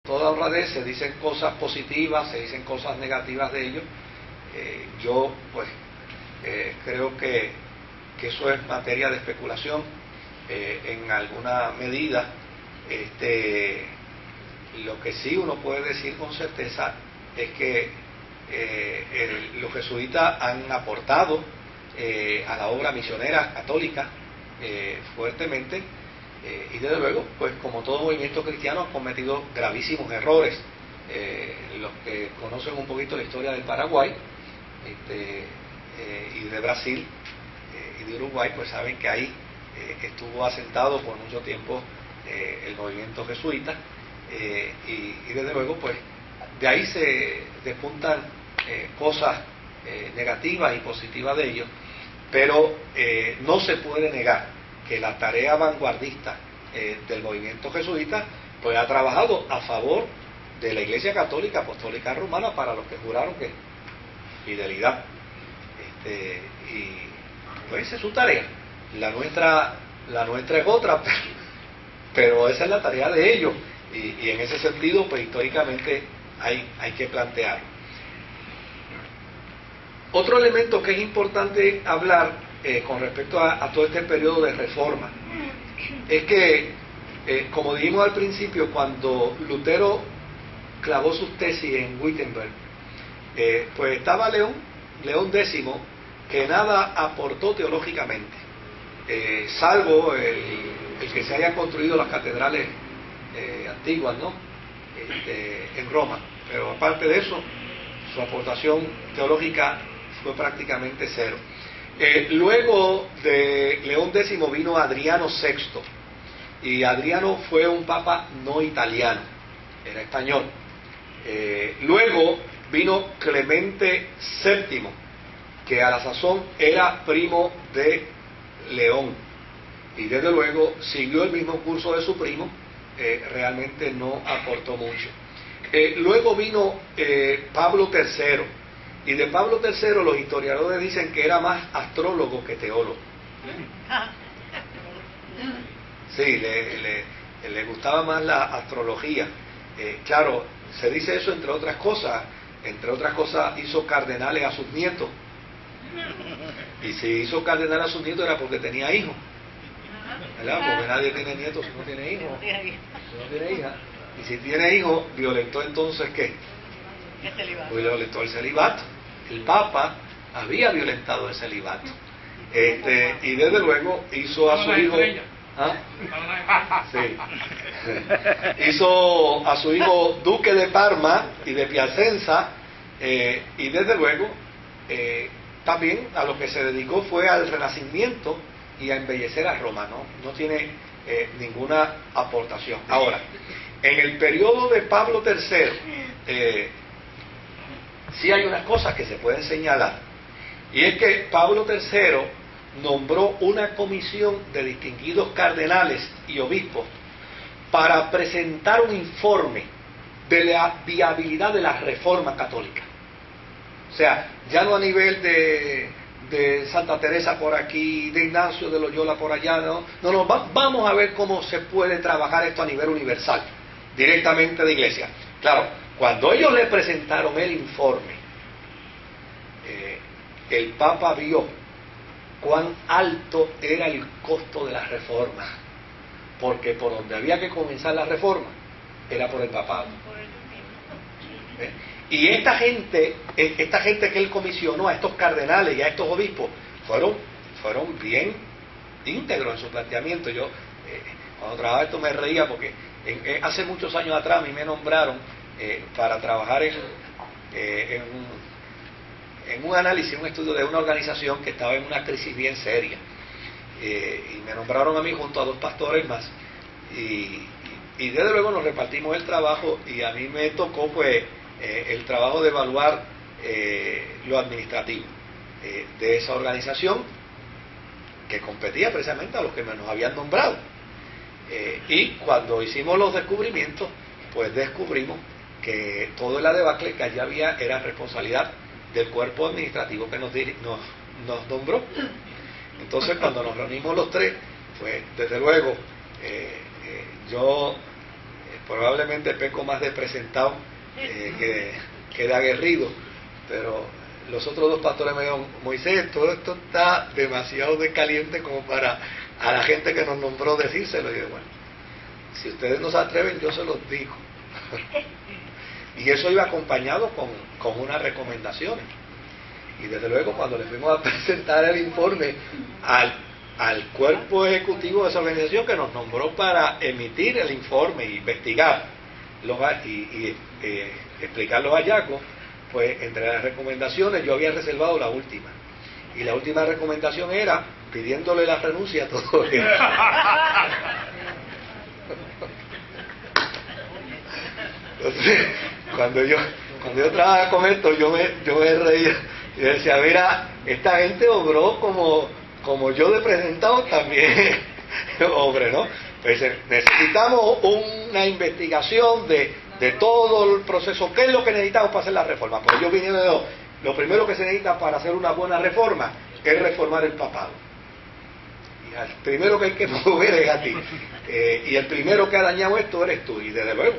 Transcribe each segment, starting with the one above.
toda honradez se dicen cosas positivas, se dicen cosas negativas de ellos. Yo pues creo que eso es materia de especulación en alguna medida. Lo que sí uno puede decir con certeza es que los jesuitas han aportado a la obra misionera católica fuertemente, y desde luego, pues como todo movimiento cristiano, han cometido gravísimos errores. Los que conocen un poquito la historia del Paraguay y de Brasil y de Uruguay, pues saben que ahí estuvo asentado por mucho tiempo el movimiento jesuita, y desde luego, pues de ahí se despuntan cosas negativas y positivas de ellos, pero no se puede negar que la tarea vanguardista del movimiento jesuita pues ha trabajado a favor de la Iglesia Católica Apostólica Romana, para los que juraron que fidelidad, y pues esa es su tarea. La nuestra es otra, pero esa es la tarea de ellos, y en ese sentido pues históricamente hay que plantearlo. Otro elemento que es importante hablar con respecto a todo este periodo de reforma es que, como dijimos al principio, cuando Lutero clavó sus tesis en Wittenberg, pues estaba León X, que nada aportó teológicamente, salvo el que se hayan construido las catedrales antiguas, ¿no? En Roma, pero aparte de eso, su aportación teológica fue prácticamente cero. Luego de León X vino Adriano VI, y Adriano fue un papa no italiano, era español. Luego vino Clemente VII, que a la sazón era primo de León, y desde luego siguió el mismo curso de su primo, realmente no aportó mucho. Luego vino Pablo III, y de Pablo III los historiadores dicen que era más astrólogo que teólogo. Sí, le gustaba más la astrología. Claro, se dice eso entre otras cosas. Entre otras cosas hizo cardenales a sus nietos. Y si hizo cardenal a sus nietos era porque tenía hijos, ¿verdad? Porque nadie tiene nietos si no tiene hijos, si no tiene hija. Y si tiene hijos, violentó entonces ¿qué? Pues violentó el celibato. El Papa había violentado el celibato. Y desde luego hizo a su hijo, sí, hizo a su hijo duque de Parma y de Piacenza, y desde luego también a lo que se dedicó fue al renacimiento y a embellecer a Roma. No tiene ninguna aportación. Ahora, en el periodo de Pablo III sí hay unas cosas que se pueden señalar, y es que Pablo III nombró una comisión de distinguidos cardenales y obispos para presentar un informe de la viabilidad de la reforma católica. O sea, ya no a nivel de Santa Teresa por aquí, de Ignacio de Loyola por allá, vamos a ver cómo se puede trabajar esto a nivel universal, directamente de Iglesia. Claro, cuando ellos le presentaron el informe, el Papa vio cuán alto era el costo de la reforma, porque por donde había que comenzar la reforma era por el papado. Y esta gente que él comisionó, a estos cardenales y a estos obispos, fueron bien íntegros en su planteamiento. Yo cuando trabajaba esto me reía porque hace muchos años atrás a mí me nombraron para trabajar en un análisis, un estudio de una organización que estaba en una crisis bien seria, y me nombraron a mí junto a 2 pastores más, y desde luego nos repartimos el trabajo, y a mí me tocó pues el trabajo de evaluar lo administrativo de esa organización que competía precisamente a los que nos habían nombrado, y cuando hicimos los descubrimientos, pues descubrimos que todo el debacle que allá había era responsabilidad del cuerpo administrativo que nos nombró. Entonces, cuando nos reunimos los tres, pues desde luego yo probablemente peco más de presentado que de aguerrido, pero los otros dos pastores me dijeron: Moisés, todo esto está demasiado de caliente como para a la gente que nos nombró decírselo. Y yo: bueno, si ustedes no se atreven, yo se los digo. Y eso iba acompañado con unas recomendaciones. Y desde luego, cuando le fuimos a presentar el informe al cuerpo ejecutivo de esa organización que nos nombró para emitir el informe e investigar y explicar los hallazgos, pues entre las recomendaciones yo había reservado la última. Y la última recomendación era pidiéndole la renuncia a todo esto. Entonces, cuando yo trabajaba con esto, yo me reía y decía: mira, esta gente obró como yo de presentado también obré, ¿no? Pues necesitamos una investigación de todo el proceso. ¿Qué es lo que necesitamos para hacer la reforma? Pues yo vine de lo primero que se necesita para hacer una buena reforma es reformar el papado. Y el primero que hay que mover es a ti. Y el primero que ha dañado esto eres tú. Y desde luego,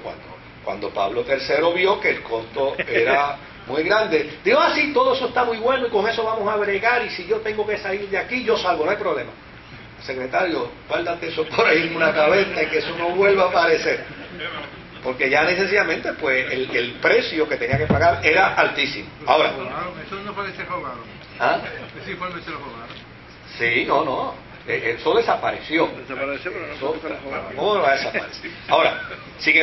cuando Pablo III vio que el costo era muy grande, dijo: sí, todo eso está muy bueno y con eso vamos a bregar, y si yo tengo que salir de aquí, yo salgo, no hay problema. Secretario, guárdate eso por ahí en una cabeza y que eso no vuelva a aparecer. Porque ya necesariamente pues el precio que tenía que pagar era altísimo. Ahora, eso no parece robado. ¿ah? Ese informe se lo robaron. Sí, no. Eso desapareció. Desapareció, pero no va a desaparecer. Ahora, sin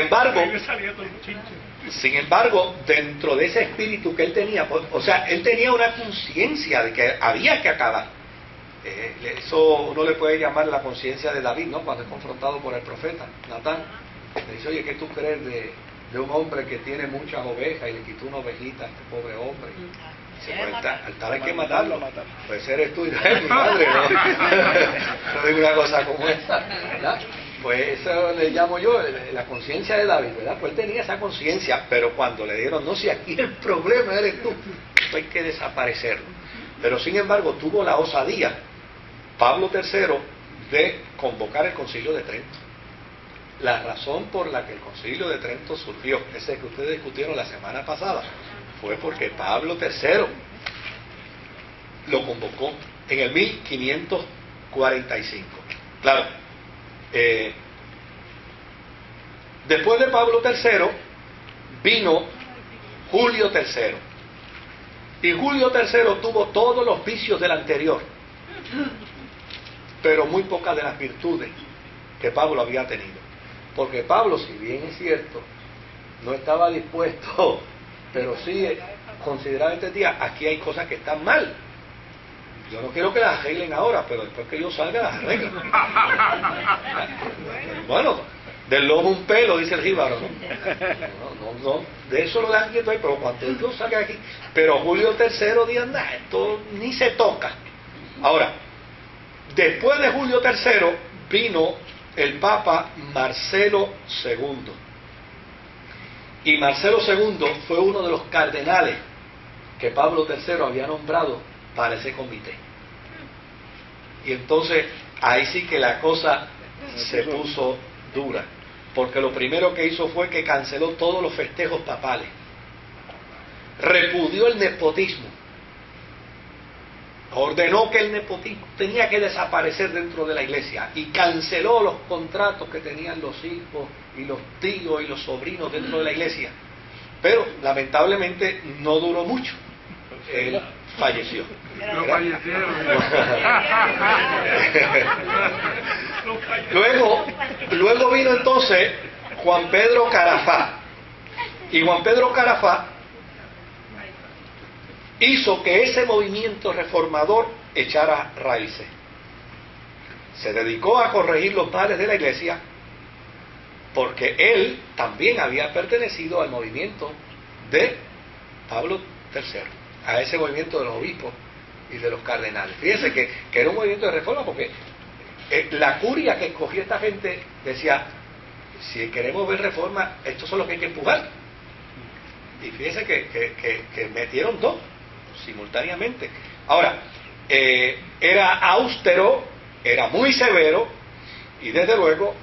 embargo, dentro de ese espíritu que él tenía, o sea, él tenía una conciencia de que había que acabar. Eso uno le puede llamar la conciencia de David, ¿no? Cuando es confrontado por el profeta Natán, le dice: oye, ¿qué tú crees de un hombre que tiene muchas ovejas y le quitó una ovejita a este pobre hombre? Dice: pues al tal hay que matarlo. Pues eres tú y no eres mi madre, ¿no? No digo una cosa como esa, ¿verdad? Pues eso le llamo yo la conciencia de David, ¿verdad? Pues él tenía esa conciencia, pero cuando le dieron: no, si aquí el problema eres tú, esto hay que desaparecerlo. Pero sin embargo tuvo la osadía Pablo III de convocar el Concilio de Trento. La razón por la que el Concilio de Trento surgió, ese que ustedes discutieron la semana pasada, fue porque Pablo III lo convocó en el 1545. Claro, después de Pablo III vino Julio III. Y Julio III tuvo todos los vicios del anterior, pero muy pocas de las virtudes que Pablo había tenido. Porque Pablo, si bien es cierto, no estaba dispuesto, pero sí consideraba este día: aquí hay cosas que están mal. Yo no quiero que las arreglen ahora, pero después que yo salga las arreglan. Bueno, del lobo un pelo, dice el jíbaro, ¿no? No, de eso lo dan quieto ahí, pero cuando yo salga aquí. Pero Julio III dijo: nada, esto ni se toca. Ahora, después de Julio III vino el Papa Marcelo II. Y Marcelo II fue uno de los cardenales que Pablo III había nombrado para ese comité. Y entonces ahí sí que la cosa se puso dura, porque lo primero que hizo fue que canceló todos los festejos papales, repudió el nepotismo, ordenó que el nepotismo tenía que desaparecer dentro de la iglesia y canceló los contratos que tenían los hijos y los tíos y los sobrinos dentro de la iglesia. Pero lamentablemente no duró mucho, él falleció. No fallecieron. Luego vino entonces Juan Pedro Carafá, y Juan Pedro Carafá hizo que ese movimiento reformador echara raíces. Se dedicó a corregir los males de la iglesia, porque él también había pertenecido al movimiento de Pablo III, a ese movimiento de los obispos y de los cardenales. Fíjense que era un movimiento de reforma, porque la curia que escogió esta gente decía: si queremos ver reforma, estos son los que hay que empujar. Y fíjense que metieron dos simultáneamente. Ahora, era austero, era muy severo, y desde luego